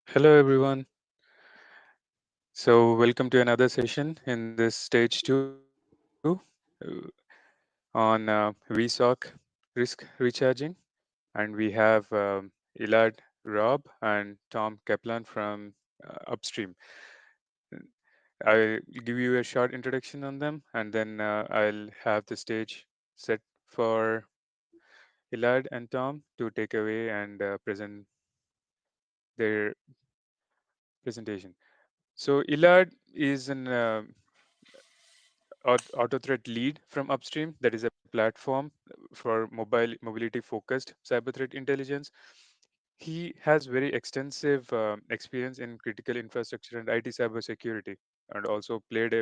Hello, everyone. So, welcome to another session in this stage two on vSOC risk recharging. And we have Elad Robb and Tom Kaplan from Upstream. I'll give you a short introduction on them, and then I'll have the stage set for Elad and Tom to take away and present their presentation. So, Elad is an auto threat lead from Upstream, that is a platform for mobility focused cyber threat intelligence. He has very extensive experience in critical infrastructure and IT cybersecurity, and also played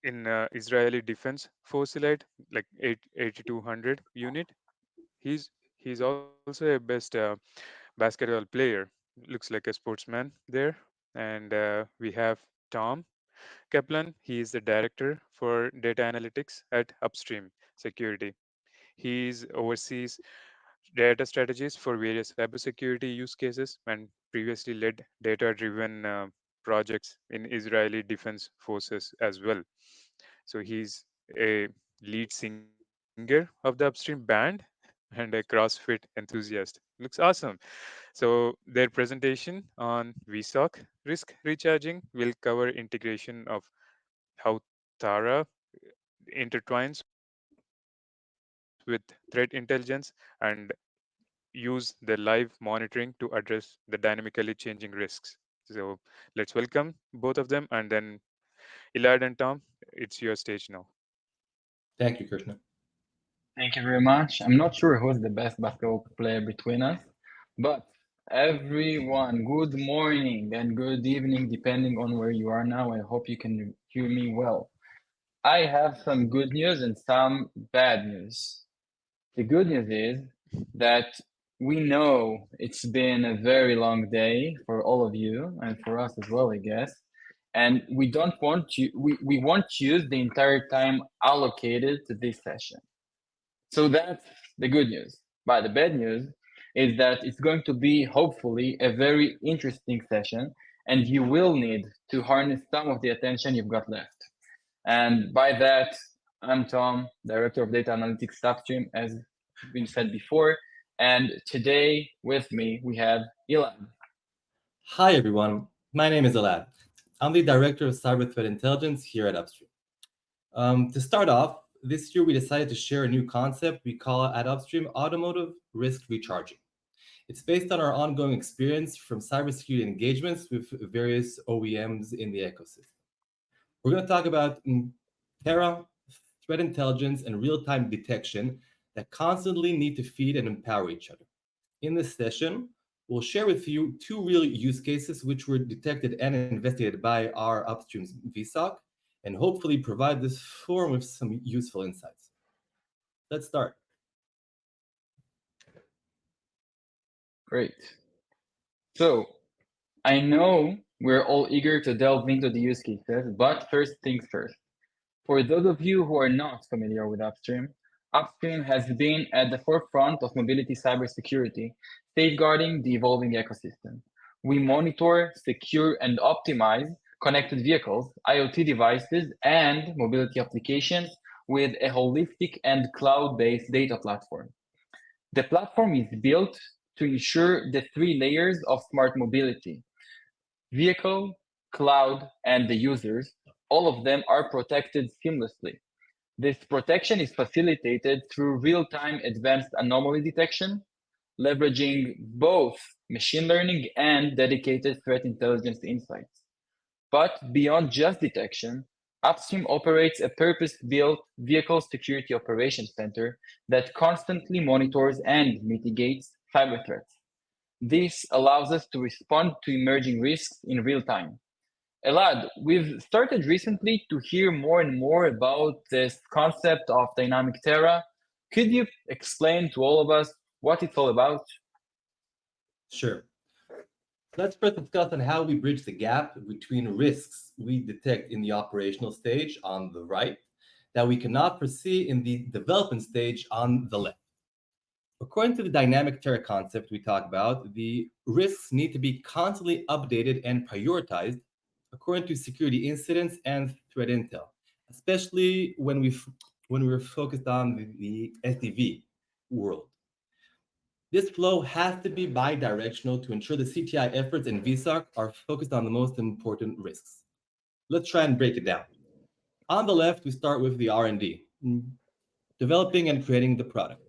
in Israeli Defense Force Elite, like 8200 unit. He's also a best basketball player. Looks like a sportsman there. And we have Tom Kaplan. He is the director for data analytics at Upstream Security. He oversees data strategies for various cybersecurity use cases and previously led data-driven projects in Israeli defense forces as well. So he's a lead singer of the Upstream band and a CrossFit enthusiast. Looks awesome. So their presentation on vSOC risk recharging will cover integration of how Tara intertwines with threat intelligence and use the live monitoring to address the dynamically changing risks. So let's welcome both of them, and then Elad and Tom, it's your stage now. Thank you, Krishna. Thank you very much. I'm not sure who's the best basketball player between us, but everyone, good morning and good evening, depending on where you are now. I hope you can hear me well. I have some good news and some bad news. The good news is that we know it's been a very long day for all of you and for us as well, I guess. And we don't want to, we won't use the entire time allocated to this session. So that's the good news. But the bad news is that it's going to be hopefully a very interesting session, and you will need to harness some of the attention you've got left. And by that, I'm Tom, Director of Data Analytics Upstream, as been said before. And today with me, we have Elad. Hi, everyone. My name is Elad. I'm the Director of Cyber Threat Intelligence here at Upstream. To start off, this year we decided to share a new concept we call at Upstream automotive risk recharging. It's based on our ongoing experience from cybersecurity engagements with various OEMs in the ecosystem. We're going to talk about Terra, threat intelligence, and real time detection that constantly need to feed and empower each other. In this session, we'll share with you two real use cases which were detected and investigated by our Upstream's vSOC, and hopefully provide this forum with some useful insights. Let's start. Great. So I know we're all eager to delve into the use cases, but first things first. For those of you who are not familiar with Upstream, Upstream has been at the forefront of mobility cybersecurity, safeguarding the evolving ecosystem. We monitor, secure, and optimize connected vehicles, IoT devices, and mobility applications with a holistic and cloud-based data platform. The platform is built to ensure the three layers of smart mobility: vehicle, cloud, and the users. All of them are protected seamlessly. This protection is facilitated through real-time advanced anomaly detection, leveraging both machine learning and dedicated threat intelligence insights. But beyond just detection, Upstream operates a purpose-built vehicle security operations center that constantly monitors and mitigates cyber threats. This allows us to respond to emerging risks in real time. Elad, we've started recently to hear more and more about this concept of dynamic Terra. Could you explain to all of us what it's all about? Sure. Let's first discuss on how we bridge the gap between risks we detect in the operational stage on the right that we cannot foresee in the development stage on the left. According to the dynamic terror concept we talk about, the risks need to be constantly updated and prioritized according to security incidents and threat intel, especially when we're focused on the SDV world. This flow has to be bi-directional to ensure the CTI efforts in vSOC are focused on the most important risks. Let's try and break it down. On the left, we start with the R&D, developing and creating the product.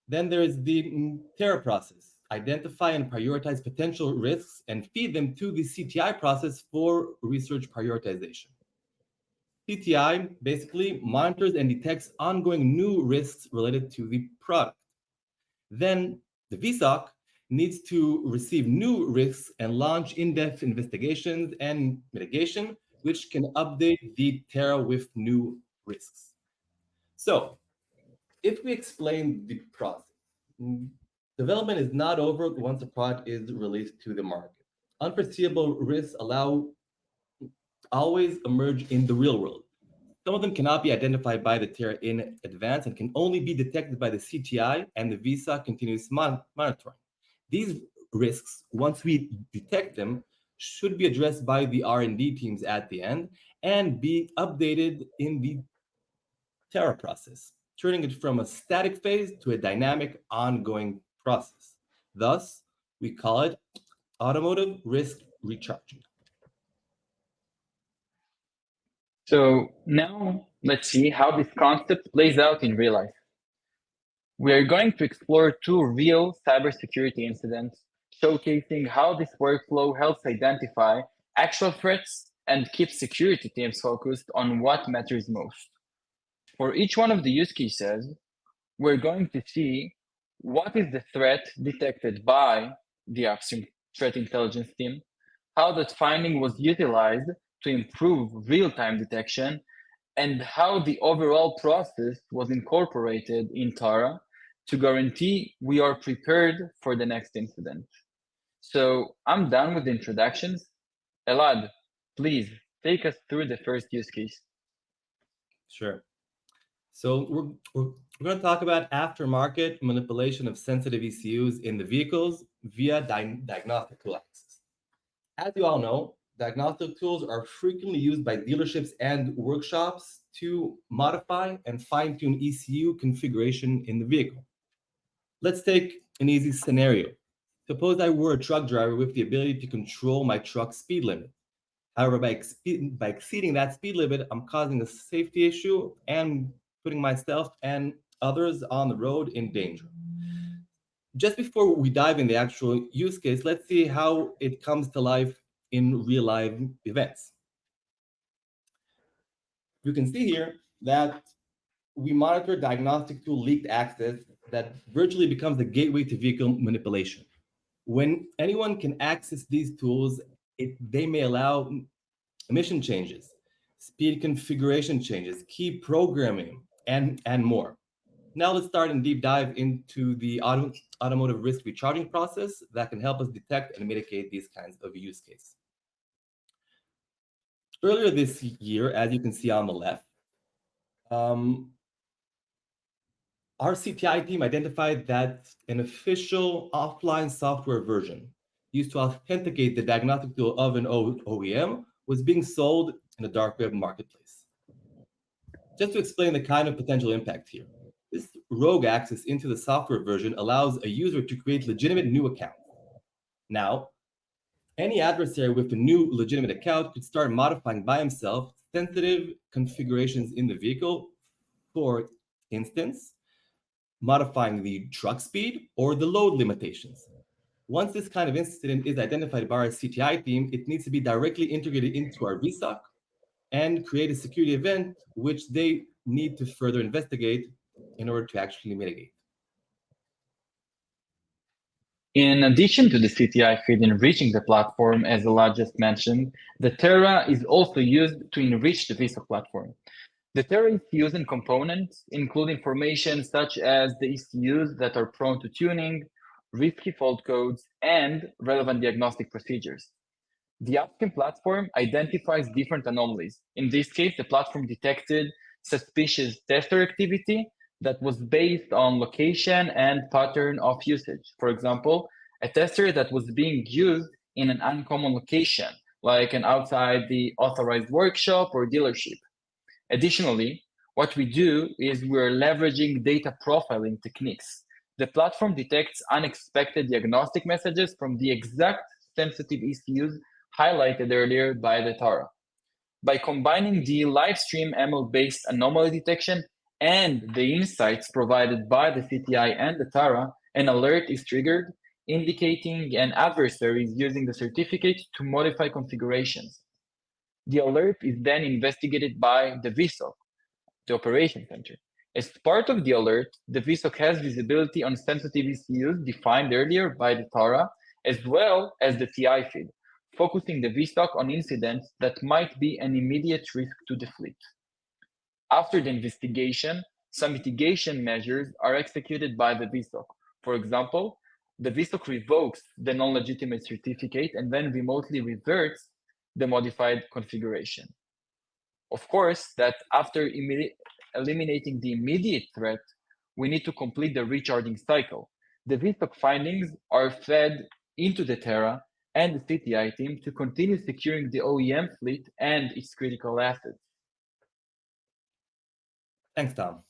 Then there is the Terra process, identify and prioritize potential risks and feed them to the CTI process for research prioritization. CTI basically monitors and detects ongoing new risks related to the product. Then the vSOC needs to receive new risks and launch in-depth investigations and mitigation, which can update the Terra with new risks. So if we explain the process, mm, development is not over once a product is released to the market. Unforeseeable risks always emerge in the real world. Some of them cannot be identified by the Terra in advance and can only be detected by the CTI and the vSOC continuous monitoring. These risks, once we detect them, should be addressed by the R&D teams at the end and be updated in the Terra process, turning it from a static phase to a dynamic, ongoing process. Thus, we call it automotive risk recharging. So now let's see how this concept plays out in real life. We are going to explore two real cybersecurity incidents, showcasing how this workflow helps identify actual threats and keep security teams focused on what matters most. For each one of the use cases, we're going to see what is the threat detected by the Upstream threat intelligence team, how that finding was utilized to improve real-time detection, and how the overall process was incorporated in Tara to guarantee we are prepared for the next incident. So I'm done with the introductions. Elad, please take us through the first use case. Sure. So we're going to talk about aftermarket manipulation of sensitive ECUs in the vehicles via diagnostic tool access. As you all know, diagnostic tools are frequently used by dealerships and workshops to modify and fine-tune ECU configuration in the vehicle. Let's take an easy scenario. Suppose I were a truck driver with the ability to control my truck's speed limit. However, by exceeding that speed limit, I'm causing a safety issue and putting myself and others on the road in danger. Just before we dive in the actual use case, let's see how it comes to life in real life events. You can see here that we monitor diagnostic tool leaked access that virtually becomes the gateway to vehicle manipulation. When anyone can access these tools, they may allow emission changes, speed configuration changes, key programming, and more. Now let's start and deep dive into the automotive risk recharging process that can help us detect and mitigate these kinds of use cases. Earlier this year, as you can see on the left, our CTI team identified that an official offline software version used to authenticate the diagnostic tool of an OEM was being sold in a dark web marketplace. Just to explain the kind of potential impact here, this rogue access into the software version allows a user to create legitimate new accounts. Now, any adversary with a new legitimate account could start modifying by himself sensitive configurations in the vehicle, for instance, modifying the truck speed or the load limitations. Once this kind of incident is identified by our CTI team, it needs to be directly integrated into our vSOC and create a security event which they need to further investigate in order to actually mitigate. In addition to the CTI feed enriching the platform, as Elad just mentioned, the Terra is also used to enrich the vSOC platform. The Terra ECUs and components include information such as the ECUs that are prone to tuning, risky fault codes, and relevant diagnostic procedures. The Upstream platform identifies different anomalies. In this case, the platform detected suspicious tester activity that was based on location and pattern of usage. For example, a tester that was being used in an uncommon location, like an outside the authorized workshop or dealership. Additionally, what we do is we're leveraging data profiling techniques. The platform detects unexpected diagnostic messages from the exact sensitive ECUs highlighted earlier by the Tara. By combining the live stream ML-based anomaly detection and the insights provided by the CTI and the Tara, an alert is triggered, indicating an adversary is using the certificate to modify configurations. The alert is then investigated by the vSOC, the operation center. As part of the alert, the vSOC has visibility on sensitive ECUs defined earlier by the Tara, as well as the TI feed, focusing the vSOC on incidents that might be an immediate risk to the fleet. After the investigation, some mitigation measures are executed by the vSOC. For example, the vSOC revokes the non-legitimate certificate and then remotely reverts the modified configuration. Of course, that after eliminating the immediate threat, we need to complete the recharging cycle. The vSOC findings are fed into the Terra and the CTI team to continue securing the OEM fleet and its critical assets. Thanks, Tom.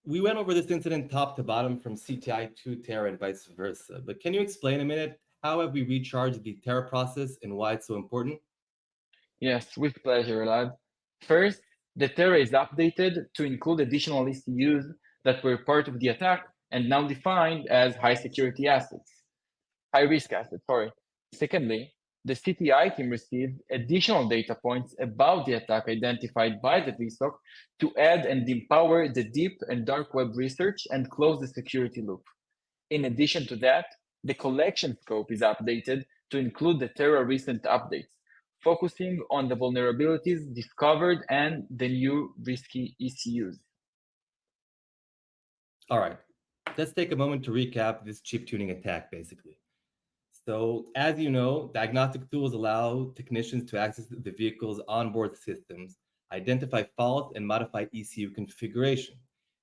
We went over this incident top to bottom from CTI to Terra and vice versa, but can you explain a minute how have we recharged the Terra process and why it's so important? Yes, with pleasure, lad. First, the Terra is updated to include additional ECUs that were part of the attack and now defined as high security assets. High risk assets, sorry. Secondly, the CTI team received additional data points about the attack identified by the vSOC to add and empower the deep and dark web research and close the security loop. In addition to that, the collection scope is updated to include the Terra recent updates, focusing on the vulnerabilities discovered and the new risky ECUs. All right, let's take a moment to recap this chip tuning attack, basically. So, as you know, diagnostic tools allow technicians to access the vehicle's onboard systems, identify faults, and modify ECU configuration,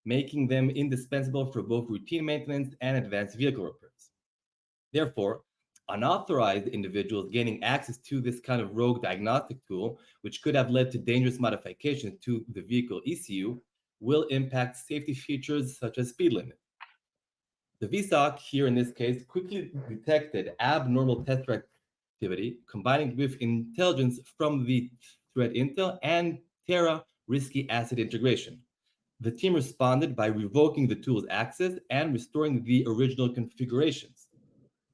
making them indispensable for both routine maintenance and advanced vehicle repairs. Therefore, unauthorized individuals gaining access to this kind of rogue diagnostic tool, which could have led to dangerous modifications to the vehicle ECU, will impact safety features such as speed limit. The vSOC here in this case quickly detected abnormal tester activity, combining with intelligence from the threat intel and Terra risky asset integration. The team responded by revoking the tool's access and restoring the original configurations.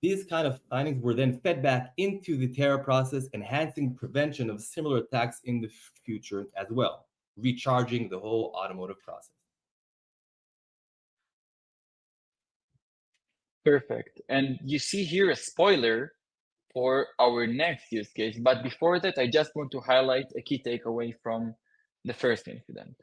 These kind of findings were then fed back into the Terra process, enhancing prevention of similar attacks in the future as well, recharging the whole automotive process. Perfect. And you see here a spoiler for our next use case. But before that, I just want to highlight a key takeaway from the first incident,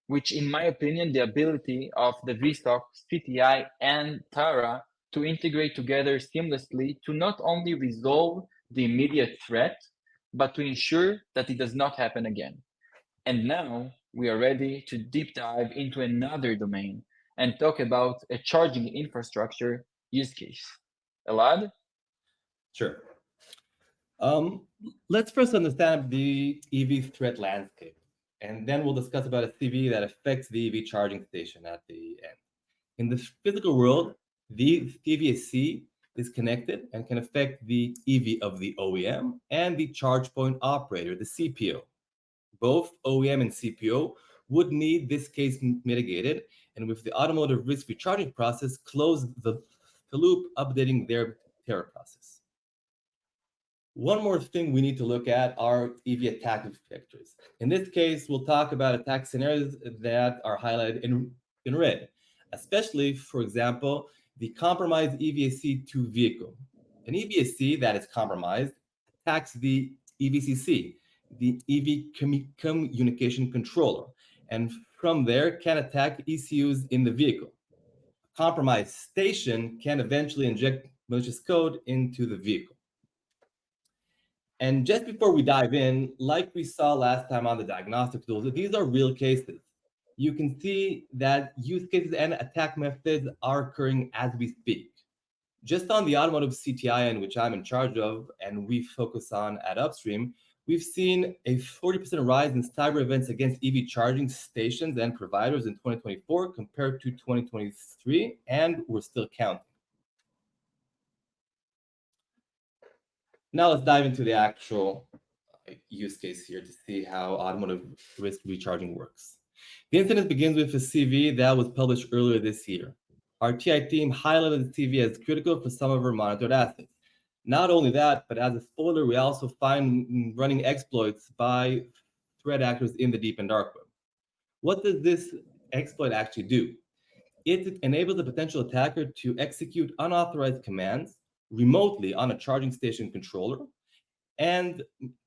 which, in my opinion, the ability of the vSOC, CTI, and Tara to integrate together seamlessly to not only resolve the immediate threat, but to ensure that it does not happen again. And now we are ready to deep dive into another domain and talk about a charging infrastructure use case. Elad? Sure. Um, let's first understand the EV threat landscape, and then we'll discuss about a CV that affects the EV charging station at the end. In the physical world, the CVSC is connected and can affect the EV of the OEM and the charge point operator, the CPO. Both OEM and CPO would need this case mitigated, and with the automotive risk recharging process, close the loop, updating their Terra process. One more thing we need to look at are EV attack vectors. In this case, we'll talk about attack scenarios that are highlighted in red, especially, for example, the compromised EVSC2 vehicle. An EVSC that is compromised attacks the EVCC, the EV communication controller, and from there can attack ECUs in the vehicle. A compromised station can eventually inject malicious code into the vehicle. And just before we dive in, like we saw last time on the diagnostic tools, these are real cases. You can see that use cases and attack methods are occurring as we speak. Just on the automotive CTIN, which I'm in charge of, and we focus on at Upstream, we've seen a 40% rise in cyber events against EV charging stations and providers in 2024 compared to 2023, and we're still counting. Now let's dive into the actual use case here to see how automotive risk recharging works. The incident begins with a CV that was published earlier this year. Our TI team highlighted the CV as critical for some of our monitored assets. Not only that, but as a spoiler, we also find running exploits by threat actors in the deep and dark web. What does this exploit actually do? It enables a potential attacker to execute unauthorized commands remotely on a charging station controller, and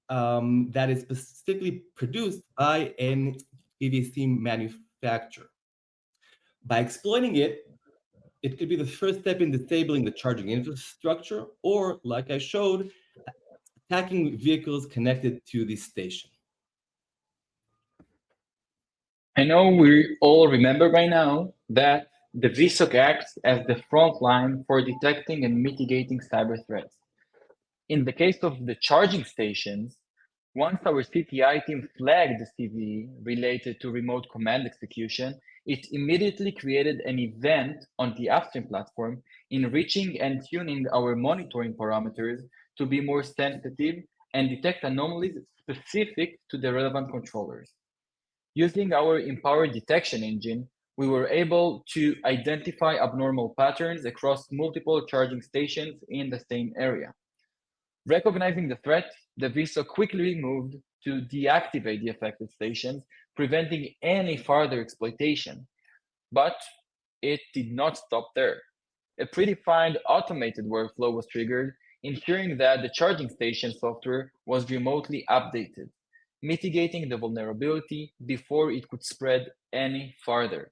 that is specifically produced by an EVC manufacturer. By exploiting it, it could be the first step in disabling the charging infrastructure, or, like I showed, attacking vehicles connected to the station. I know we all remember by now that the vSOC acts as the front line for detecting and mitigating cyber threats. In the case of the charging stations, once our CTI team flagged the CVE related to remote command execution, it immediately created an event on the Upstream platform, enriching and tuning our monitoring parameters to be more sensitive and detect anomalies specific to the relevant controllers. Using our empowered detection engine, we were able to identify abnormal patterns across multiple charging stations in the same area. Recognizing the threat, the vSOC quickly moved to deactivate the affected stations, preventing any further exploitation. But it did not stop there. A predefined automated workflow was triggered, ensuring that the charging station software was remotely updated, mitigating the vulnerability before it could spread any farther.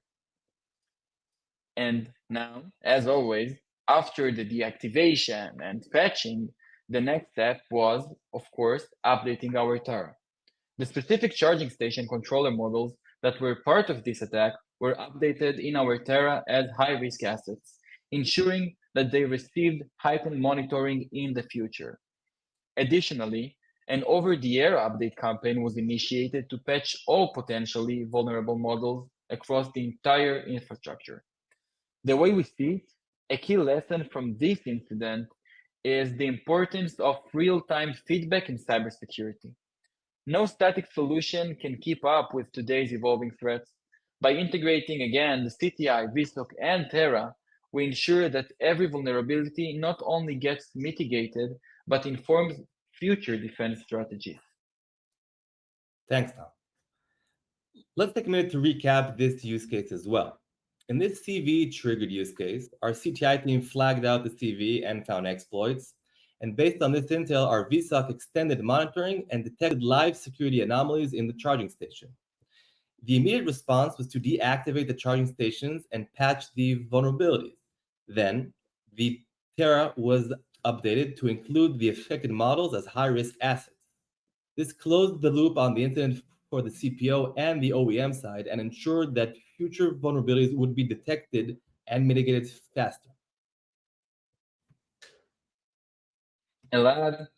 And now, as always, after the deactivation and patching, the next step was, of course, updating our Tara. The specific charging station controller models that were part of this attack were updated in our Terra as high-risk assets, ensuring that they received heightened monitoring in the future. Additionally, an over-the-air update campaign was initiated to patch all potentially vulnerable models across the entire infrastructure. The way we see it, a key lesson from this incident is the importance of real-time feedback in cybersecurity. No static solution can keep up with today's evolving threats. By integrating again the CTI, vSOC, and Terra, we ensure that every vulnerability not only gets mitigated, but informs future defense strategies. Thanks, Tom. Let's take a minute to recap this use case as well. In this CV triggered use case, our CTI team flagged out the CV and found exploits. And based on this intel, our vSOC extended monitoring and detected live security anomalies in the charging station. The immediate response was to deactivate the charging stations and patch the vulnerabilities. Then, the Terra was updated to include the affected models as high-risk assets. This closed the loop on the incident for the CPO and the OEM side and ensured that future vulnerabilities would be detected and mitigated faster. Elad,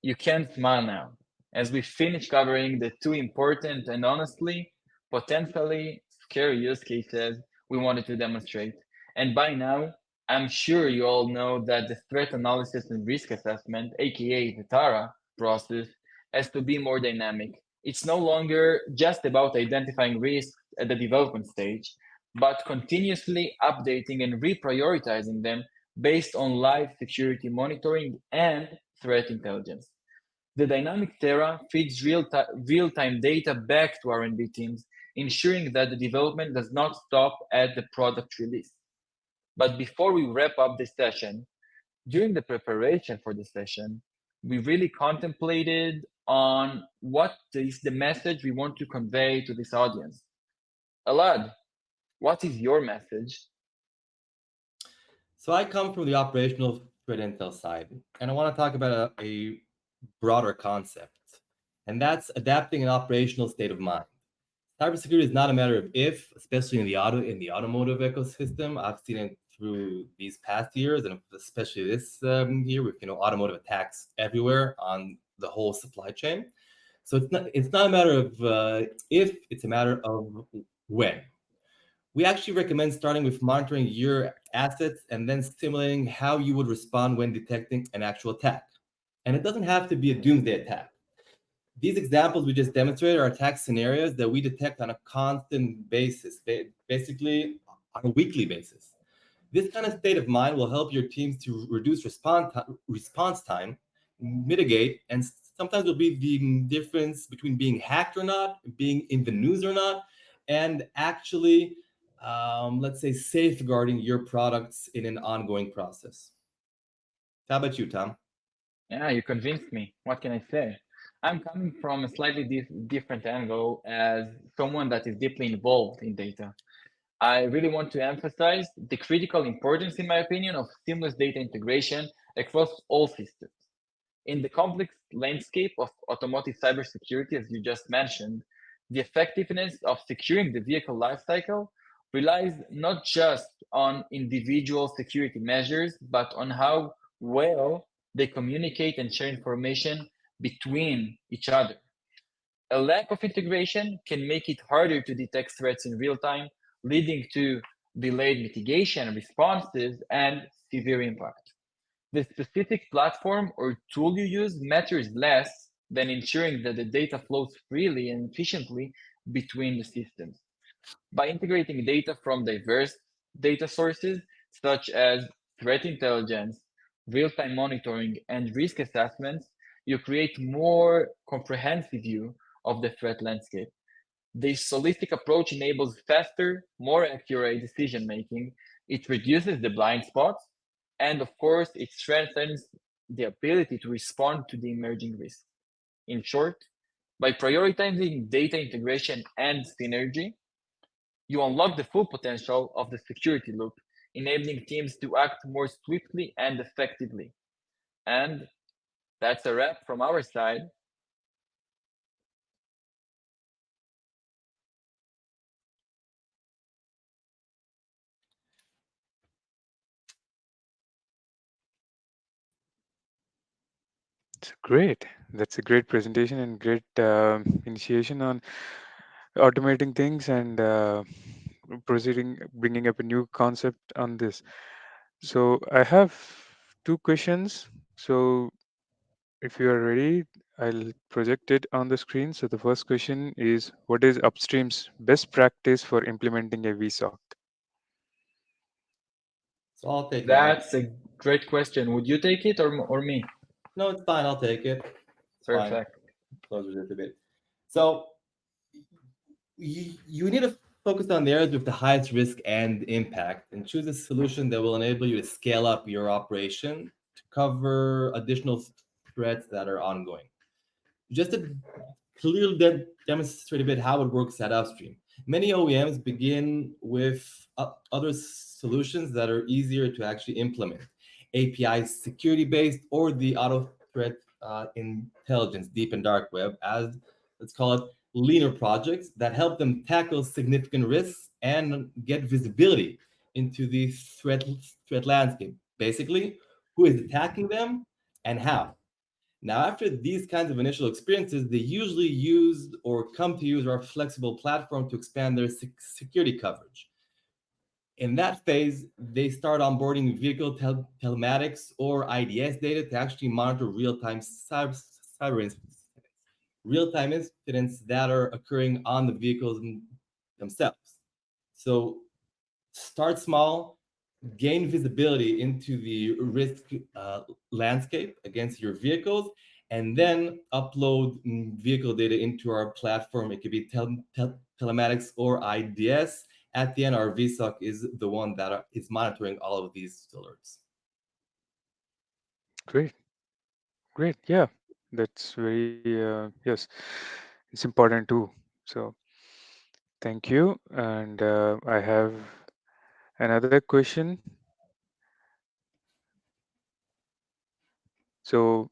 you can smile now, as we finish covering the two important and honestly, potentially scary use cases we wanted to demonstrate. And by now, I'm sure you all know that the threat analysis and risk assessment, aka the TARA process, has to be more dynamic. It's no longer just about identifying risks at the development stage, but continuously updating and reprioritizing them based on live security monitoring and threat intelligence. The dynamic Terra feeds real-time data back to R&D teams, ensuring that the development does not stop at the product release. But before we wrap up this session, during the preparation for the session, we really contemplated on what is the message we want to convey to this audience. Elad, what is your message? So I come from the operational threat intel side, and I want to talk about a broader concept, and that's adapting an operational state of mind. Cybersecurity is not a matter of if, especially in the automotive ecosystem. I've seen it through these past years, and especially this year with automotive attacks everywhere on the whole supply chain. So it's not a matter of if, it's a matter of when. We actually recommend starting with monitoring your assets and then simulating how you would respond when detecting an actual attack. And it doesn't have to be a doomsday attack. These examples we just demonstrated are attack scenarios that we detect on a constant basis, basically on a weekly basis. This kind of state of mind will help your teams to reduce response time, mitigate, and sometimes will be the difference between being hacked or not, being in the news or not, and actually, let's say, safeguarding your products in an ongoing process. How about you, Tom? Yeah, you convinced me. What can I say? I'm coming from a slightly different angle as someone that is deeply involved in data. I really want to emphasize the critical importance, in my opinion, of seamless data integration across all systems. In the complex landscape of automotive cybersecurity, as you just mentioned, the effectiveness of securing the vehicle lifecycle relies not just on individual security measures, but on how well they communicate and share information between each other. A lack of integration can make it harder to detect threats in real time, leading to delayed mitigation responses and severe impact. The specific platform or tool you use matters less than ensuring that the data flows freely and efficiently between the systems. By integrating data from diverse data sources, such as threat intelligence, real time monitoring, and risk assessments, you create more comprehensive view of the threat landscape. This holistic approach enables faster, more accurate decision making. It reduces the blind spots, and of course, it strengthens the ability to respond to the emerging risks. In short, by prioritizing data integration and synergy, you unlock the full potential of the security loop, enabling teams to act more swiftly and effectively. And that's a wrap from our side. It's great. That's a great presentation and great initiation on automating things and proceeding, bringing up a new concept on this. So I have two questions. So if you are ready, I'll project it on the screen. So the first question is, what is Upstream's best practice for implementing a vSOC? So I'll take it. That's a great question. Would you take it or me? No, it's fine. I'll take it. It's fine. Perfect. Close it a bit. So you need to focus on the areas with the highest risk and impact and choose a solution that will enable you to scale up your operation to cover additional threats that are ongoing. Just to clearly demonstrate a bit how it works at Upstream. Many OEMs begin with other solutions that are easier to actually implement, API security based or the auto threat intelligence, deep and dark web, as let's call it leaner projects that help them tackle significant risks and get visibility into the threat landscape. Basically, who is attacking them and how. Now, after these kinds of initial experiences, they usually use or come to use our flexible platform to expand their security coverage. In that phase, they start onboarding vehicle telematics or IDS data to actually monitor real-time cyber incidents, real-time incidents that are occurring on the vehicles themselves. So start small, gain visibility into the risk landscape against your vehicles, and then upload vehicle data into our platform. It could be telematics or IDS. At the end, our vSOC is the one that is monitoring all of these alerts. Great, great. Yeah, that's very, yes, it's important too. So thank you. And I have another question. So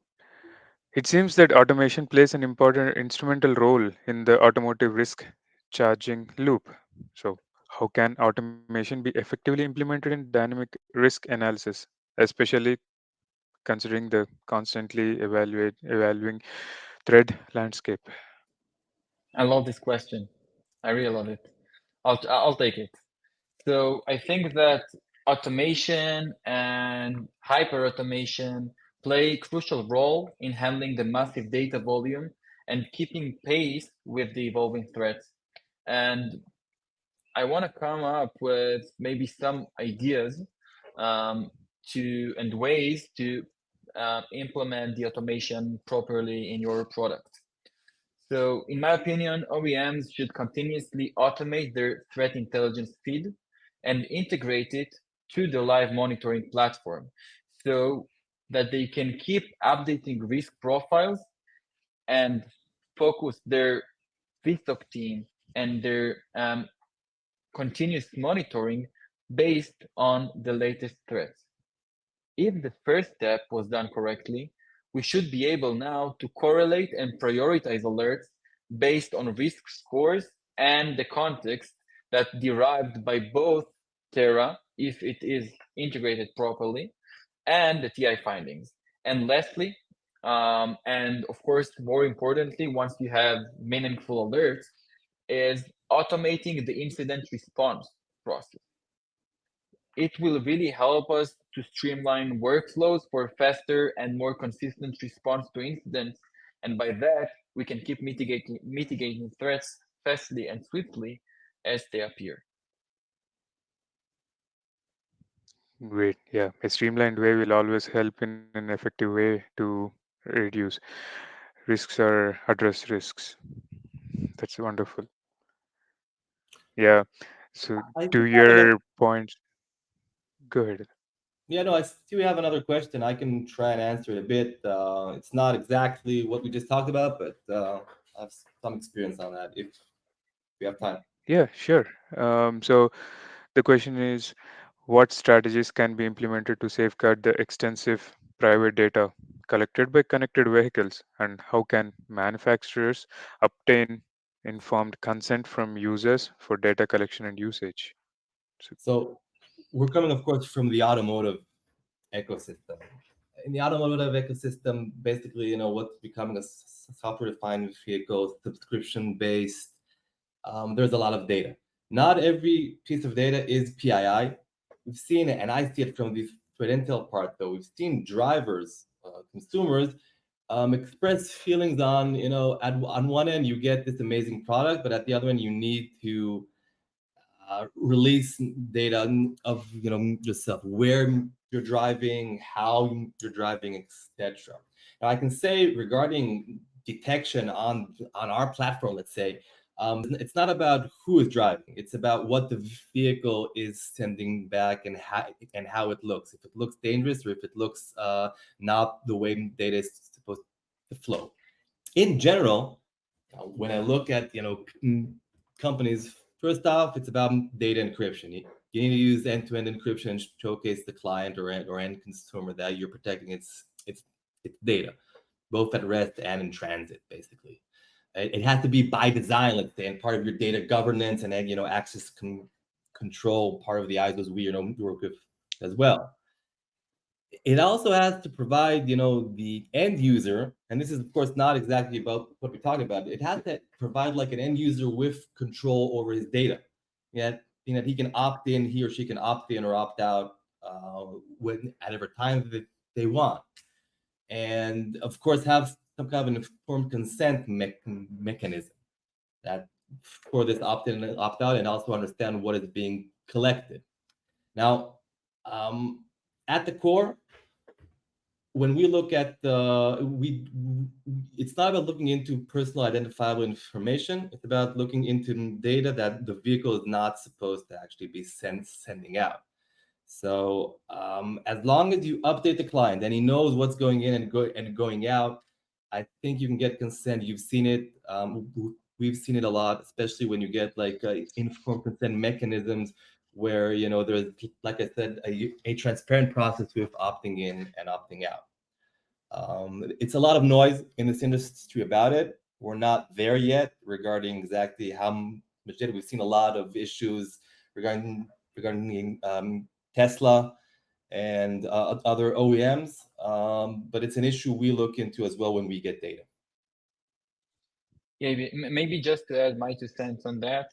it seems that automation plays an important instrumental role in the automotive risk charging loop. So, how can automation be effectively implemented in dynamic risk analysis, especially considering the constantly evaluating threat landscape? I love this question. I really love it. I'll take it. So I think that automation and hyper automation play a crucial role in handling the massive data volume and keeping pace with the evolving threats. And I want to come up with maybe some ideas um, to and ways to implement the automation properly in your product. So, in my opinion, OEMs should continuously automate their threat intelligence feed and integrate it to the live monitoring platform so that they can keep updating risk profiles and focus their vSOC team and their continuous monitoring based on the latest threats. If the first step was done correctly, we should be able now to correlate and prioritize alerts based on risk scores and the context that derived by both Terra, if it is integrated properly, and the TI findings. And lastly, and of course, more importantly, once you have meaningful alerts, is automating the incident response process. It will really help us to streamline workflows for faster and more consistent response to incidents. And by that, we can keep mitigating threats fastly and swiftly as they appear. Great. Yeah. A streamlined way will always help in an effective way to reduce risks or address risks. That's wonderful. Yeah. So, I to do have another. your point, go ahead. Yeah, no, I still have another question. I can try and answer it a bit. It's not exactly what we just talked about, but I have some experience on that if we have time. Yeah, sure. So, the question is, what strategies can be implemented to safeguard the extensive private data collected by connected vehicles, and how can manufacturers obtain informed consent from users for data collection and usage? So, So we're coming, of course, from the automotive ecosystem. In the automotive ecosystem, basically, what's becoming a software-defined vehicle, subscription-based. There's a lot of data. Not every piece of data is PII. We've seen it, and I see it from the threat intel part, though. We've seen drivers, consumers, express feelings on, on one end, you get this amazing product, but at the other end, you need to release data of yourself, where you're driving, how you're driving, etc. Now I can say regarding detection on our platform, let's say, it's not about who is driving, it's about what the vehicle is sending back and how it looks, if it looks dangerous or if it looks not the way data is supposed to flow. In general, when I look at companies, first off, it's about data encryption. You need to use end-to-end encryption and showcase the client or end consumer that you're protecting its data, both at rest and in transit, basically. It has to be by design, let's say, and part of your data governance and then access control, part of the ISOs we work with as well. It also has to provide the end user, and this is of course not exactly about what we're talking about. It has to provide like an end user with control over his data, yeah, that he can opt in, he or she can opt in or opt out when at every time that they want, and of course have some kind of an informed consent mechanism that for this opt in and opt out, and also understand what is being collected. Now, at the core, when we look at it's not about looking into personal identifiable information. It's about looking into data that the vehicle is not supposed to actually be sending out. So as long as you update the client and he knows what's going in and going out, I think you can get consent. You've seen it. We've seen it a lot, especially when you get like informed consent mechanisms where there's, like I said, a transparent process with opting in and opting out. It's a lot of noise in this industry about it. We're not there yet regarding exactly how Majid, we've seen a lot of issues regarding Tesla and other OEMs, but it's an issue we look into as well when we get data. Yeah, maybe just to add my 2 cents on that.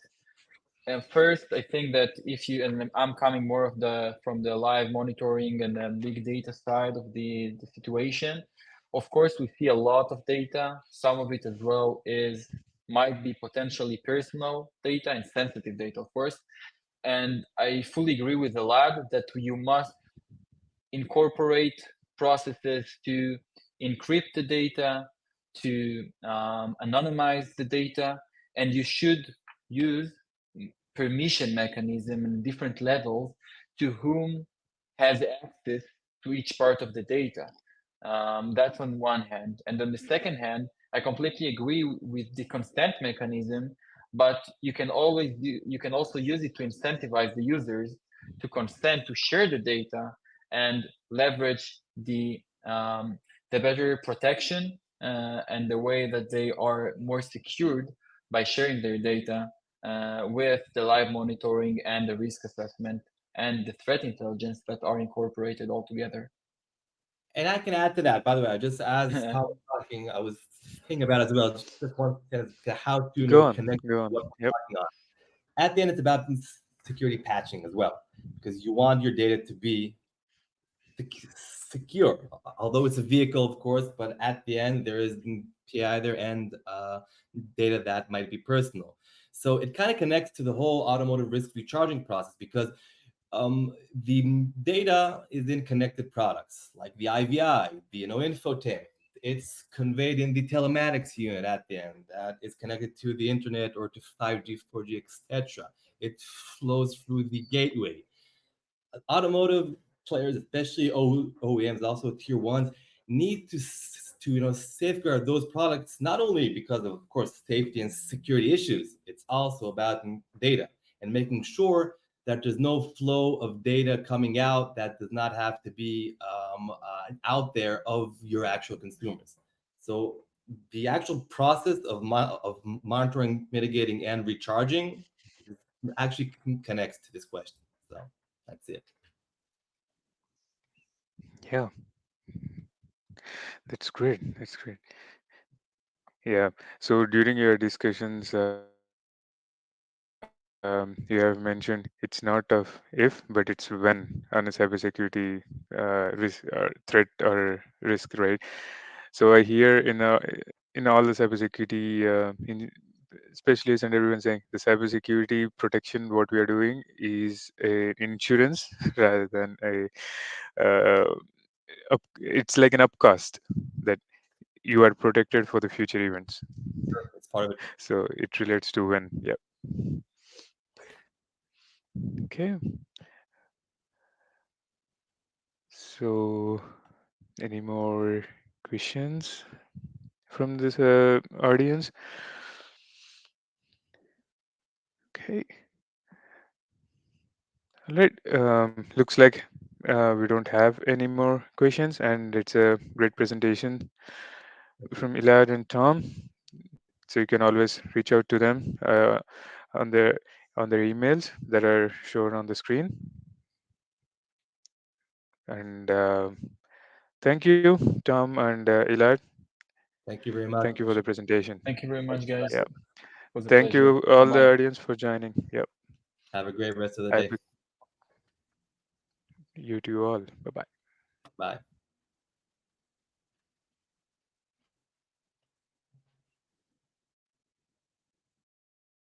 First, I think that if you, and I'm coming more of the from the live monitoring and the big data side of the situation. Of course, we see a lot of data. Some of it as well is might be potentially personal data and sensitive data, of course. And I fully agree with Elad that you must incorporate processes to encrypt the data, to anonymize the data, and you should use permission mechanism in different levels to whom has access to each part of the data. That's on one hand. And on the second hand, I completely agree with the consent mechanism, but you can also use it to incentivize the users to consent to share the data and leverage the better protection and the way that they are more secured by sharing their data with the live monitoring and the risk assessment and the threat intelligence that are incorporated all together. And I can add to that, by the way, just as Tom was talking, I was thinking about as well, just one to how to connect Go on. what Yep. we're talking on. At the end, it's about security patching as well, because you want your data to be secure, although it's a vehicle, of course, but at the end, there is PI there and data that might be personal. So it kind of connects to the whole automotive risk recharging process because the data is in connected products like the IVI, the infotainment. It's conveyed in the telematics unit at the end that is connected to the internet or to 5G, 4G, etc. It flows through the gateway. Automotive players, especially OEMs, also tier ones, need to safeguard those products not only because of course safety and security issues. It's also about data and making sure that there's no flow of data coming out that does not have to be out there of your actual consumers. So the actual process of monitoring, mitigating, and recharging actually connects to this question. So that's it. Yeah, that's great. That's great. Yeah. So during your discussions, you have mentioned it's not of if, but it's when on a cybersecurity threat or risk, right? So I hear in all the cybersecurity specialists and everyone saying the cybersecurity protection what we are doing is a insurance rather than a it's like an upcast that you are protected for the future events. It's part of it. So it relates to when. Yeah. Okay. So any more questions from this audience? Okay. All right. Looks like we don't have any more questions, and it's a great presentation from Elad and Tom. So you can always reach out to them on their emails that are shown on the screen. And thank you, Tom and Elad. Thank you very much. Thank you for the presentation. Thank you very much, guys. Yeah. It was a Thank pleasure. you, Bye all bye. the audience, for joining. Yep. Have a great rest of the I day. pre- you too all. Bye bye. Bye.